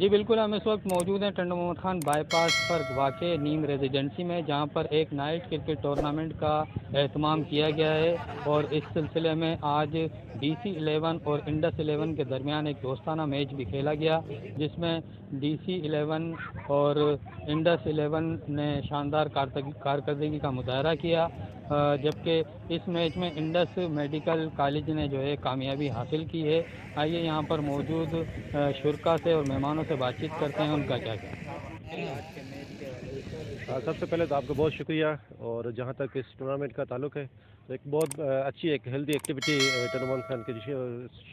جی بالکل، ہم اس وقت موجود ہیں ٹنڈو محمد خان بائی پاس پر واقع نیم ریزیڈنسی میں، جہاں پر ایک نائٹ کرکٹ ٹورنامنٹ کا اہتمام کیا گیا ہے، اور اس سلسلے میں آج DC11 اور انڈس 11 کے درمیان ایک دوستانہ میچ بھی کھیلا گیا، جس میں DC11 اور انڈس 11 نے شاندار کارکردگی کا مظاہرہ کیا، جبکہ اس میچ میں انڈس میڈیکل کالج نے جو ہے کامیابی حاصل کی ہے۔ آئیے یہاں پر موجود شرکا سے اور مہمانوں سے بات چیت کرتے ہیں، ان کا کیا سب سے پہلے تو آپ کا بہت شکریہ، اور جہاں تک اس ٹورنامنٹ کا تعلق ہے تو ایک بہت اچھی ایک ہیلدی ایکٹیویٹی ٹنڈو محمد خان کے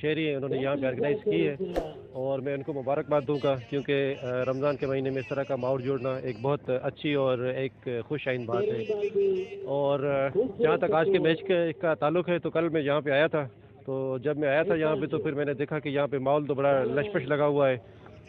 شہری ہیں انہوں نے یہاں پہ آرگنائز کی ہے، اور میں ان کو مبارکباد دوں گا، کیونکہ رمضان کے مہینے میں اس طرح کا ماحول جوڑنا ایک بہت اچھی اور ایک خوش آئند بات ہے۔ اور جہاں تک آج کے میچ کا تعلق ہے تو کل میں یہاں پہ آیا تھا، تو جب میں آیا تھا یہاں پہ تو پھر میں نے دیکھا کہ یہاں پہ ماحول تو بڑا لش پش لگا ہوا ہے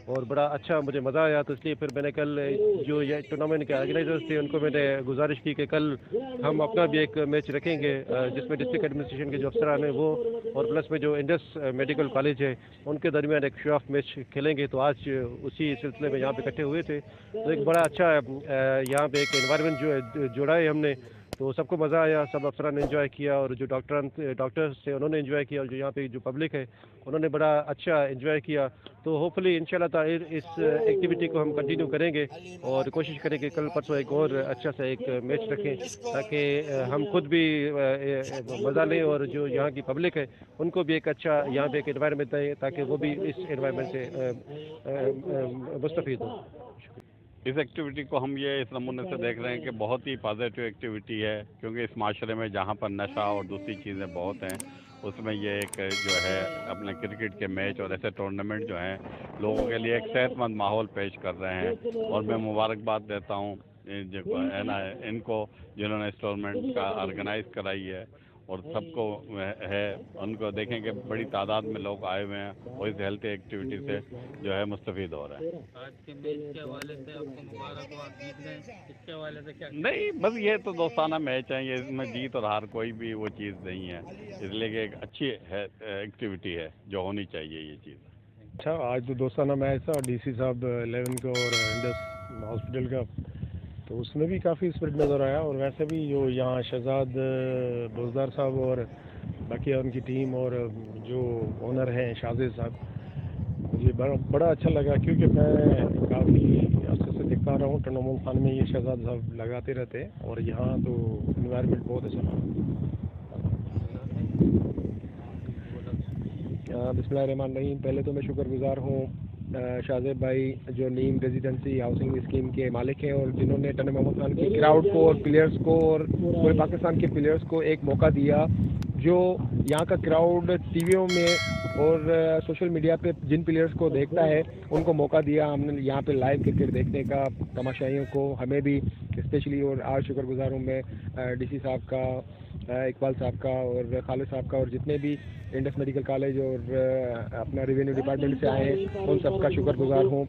اور بڑا اچھا مجھے مزہ آیا، تو اس لیے پھر میں نے کل جو یہ ٹورنامنٹ کے آرگنائزرز تھے ان کو میں نے گزارش کی کہ کل ہم اپنا بھی ایک میچ رکھیں گے، جس میں ڈسٹرکٹ ایڈمنسٹریشن کے جو افسران ہیں وہ اور پلس میں جو انڈس میڈیکل کالج ہے ان کے درمیان ایک شو آف میچ کھیلیں گے، تو آج اسی سلسلے میں یہاں پہ اکٹھے ہوئے تھے، تو ایک بڑا اچھا یہاں پہ ایک انوائرمنٹ جو ہے جوڑا ہے ہم نے، تو سب کو مزہ آیا، سب افسران نے انجوائے کیا، اور جو ڈاکٹرز تھے انہوں نے انجوائے کیا، اور جو یہاں پہ جو پبلک ہے انہوں نے بڑا اچھا انجوائے کیا، تو ہوپ فلی انشاءاللہ تعالی اس ایکٹیویٹی کو ہم کنٹینیو کریں گے اور کوشش کریں کہ کل پرسوں ایک اور اچھا سا ایک میچ رکھیں، تاکہ ہم خود بھی مزہ لیں اور جو یہاں کی پبلک ہے ان کو بھی ایک اچھا یہاں پہ ایک انوائرمنٹ دیں تاکہ وہ بھی اس انوائرمنٹ سے مستفید ہوں۔ اس ایکٹیویٹی کو ہم اس نمونے سے دیکھ رہے ہیں کہ بہت ہی پازیٹیو ایکٹیویٹی ہے، کیونکہ اس معاشرے میں جہاں پر نشہ اور دوسری چیزیں بہت ہیں، اس میں یہ ایک جو ہے اپنے کرکٹ کے میچ اور ایسے ٹورنامنٹ جو ہیں لوگوں کے لیے ایک صحت مند ماحول پیش کر رہے ہیں، اور میں مبارکباد دیتا ہوں ان کو جنہوں نے اس ٹورنامنٹ کا آرگنائز کرائی ہے، اور سب کو ہے ان کو دیکھیں کہ بڑی تعداد میں لوگ آئے ہوئے ہیں اور اس ہیلتھی ایکٹیویٹی سے جو ہے مستفید ہو رہے ہیں۔ آج کے میچ کے حوالے سے آپ کو مبارکباد، جیت گئے، اس کے حوالے سے کیا؟ نہیں، بس یہ تو دوستانہ میچ ہے، یہ اس میں جیت اور ہار کوئی بھی وہ چیز نہیں ہے، اس لیے کہ ایک اچھی ایکٹیویٹی ہے جو ہونی چاہیے یہ چیز۔ اچھا، آج تو دوستانہ میچ تھا DC صاحب 11 کا اور انڈس ہاسپٹل کا، تو اس میں بھی کافی اسپرٹ نظر آیا، اور ویسے بھی جو یہاں شہزاد بوزدار صاحب اور باقی ان کی ٹیم اور جو اونر ہیں شازد صاحب، مجھے بڑا اچھا لگا، کیونکہ میں کافی عرصے سے دیکھتا رہا ہوں ٹنڈو محمد خان میں یہ شہزاد صاحب لگاتے رہتے ہیں، اور یہاں تو انوائرمنٹ بہت اچھا لگا۔ بسم اللہ الرحمن الرحیم، پہلے تو میں شکر گزار ہوں شاہزیب بھائی جو نیم ریزیڈنسی ہاؤسنگ اسکیم کے مالک ہیں، اور جنہوں نے ٹنڈو محمد خان کی کراؤڈ کو اور پلیئرز کو اور پورے پاکستان کے پلیئرز کو ایک موقع دیا، جو یہاں کا کراؤڈ ٹی ویوں میں اور سوشل میڈیا پہ جن پلیئرز کو دیکھتا ہے ان کو موقع دیا ہم نے یہاں پہ لائیو کرکٹ دیکھنے کا، تماشائیوں کو، ہمیں بھی اسپیشلی، اور آج شکر گزار ہوں میں DC صاحب کا، اقبال صاحب کا اور خالد صاحب کا، اور جتنے بھی انڈس میڈیکل کالج اور اپنا ریونیو ڈپارٹمنٹ سے آئے ہیں ان سب کا شکر گزار ہوں،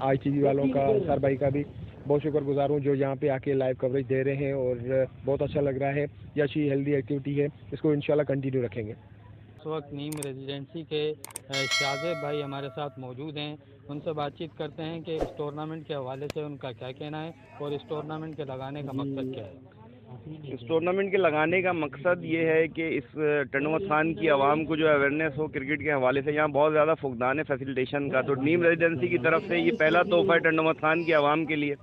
ITV والوں کا، سر بھائی کا بھی بہت شکر گزار ہوں جو یہاں پہ آ کے لائیو کوریج دے رہے ہیں، اور بہت اچھا لگ رہا ہے، یہ اچھی ہیلدی ایکٹیویٹی ہے، اس کو انشاءاللہ کنٹینیو رکھیں گے۔ اس وقت نیم ریزیڈنسی کے شازیب بھائی ہمارے ساتھ موجود ہیں، ان سے بات چیت کرتے ہیں کہ اس ٹورنامنٹ کے حوالے سے ان کا کیا کہنا ہے اور اس ٹورنامنٹ کے لگانے کا مقصد کیا ہے۔ اس ٹورنامنٹ کے لگانے کا مقصد یہ ہے کہ اس ٹنڈو محمد خان کی عوام کو جو اویئرنیس ہو کرکٹ کے حوالے سے، یہاں بہت زیادہ فقدان ہے فیسیلیٹیشن کا، تو نیم ریزیڈنسی کی طرف سے یہ پہلا تحفہ ہے ٹنڈو محمد خان کی عوام کے لیے۔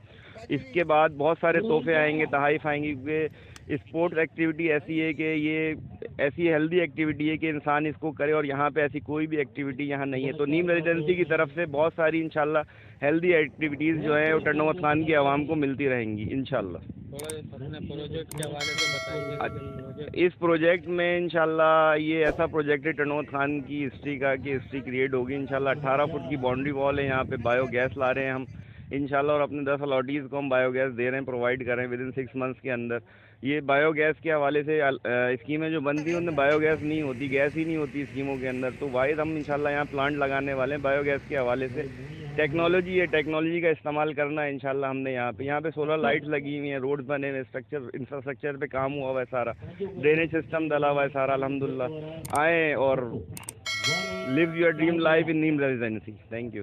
اس کے بعد بہت سارے تحفے آئیں گے، تحائف آئیں گے، کیونکہ اسپورٹس ایکٹیویٹی ایسی ہے کہ یہ ایسی ہیلدی ایکٹیویٹی ہے کہ انسان اس کو کرے، اور یہاں پہ ایسی کوئی بھی ایکٹیویٹی یہاں نہیں ہے، تو نیم ریزیڈنسی کی طرف سے بہت ساری انشاءاللہ ہیلدی ایکٹیویٹیز جو ہیں وہ ٹنڈو محمد خان کی عوام کو ملتی رہیں گی انشاءاللہ۔ پروجیکٹ کے حوالے سے بتائیے۔ اس پروجیکٹ میں انشاءاللہ یہ ایسا پروجیکٹ ہے ٹنڈو محمد خان کی ہسٹری کا کہ ہسٹری کریٹ ہوگی انشاءاللہ۔ 18 فٹ کی باؤنڈری وال ہے، یہاں پہ بایو گیس لا رہے ہیں ہم انشاءاللہ، اور اپنے 10 الاٹیز کو ہم بایو گیس دے رہے ہیں، پرووائڈ کر رہے ہیں ودن 6 منتھس کے اندر۔ یہ بایو گیس کے حوالے سے اسکیمیں جو بنتی ہیں ان میں بایو گیس نہیں ہوتی، گیس ہی نہیں ہوتی اسکیموں کے اندر، تو واحد ہم انشاءاللہ یہاں پلانٹ لگانے والے ہیں بایو گیس کے حوالے سے۔ ٹیکنالوجی ہے، ٹیکنالوجی کا استعمال کرنا ہے انشاءاللہ ہم نے یہاں پہ سولر لائٹس لگی ہوئی ہیں، روڈز بنے ہوئے، انفراسٹرکچر پہ کام ہوا ہوا ہے سارا، ڈرینیج سسٹم ڈلا ہوا ہے سارا الحمدللہ۔ آئیں اور live your dream life in Neem residency. Thank you.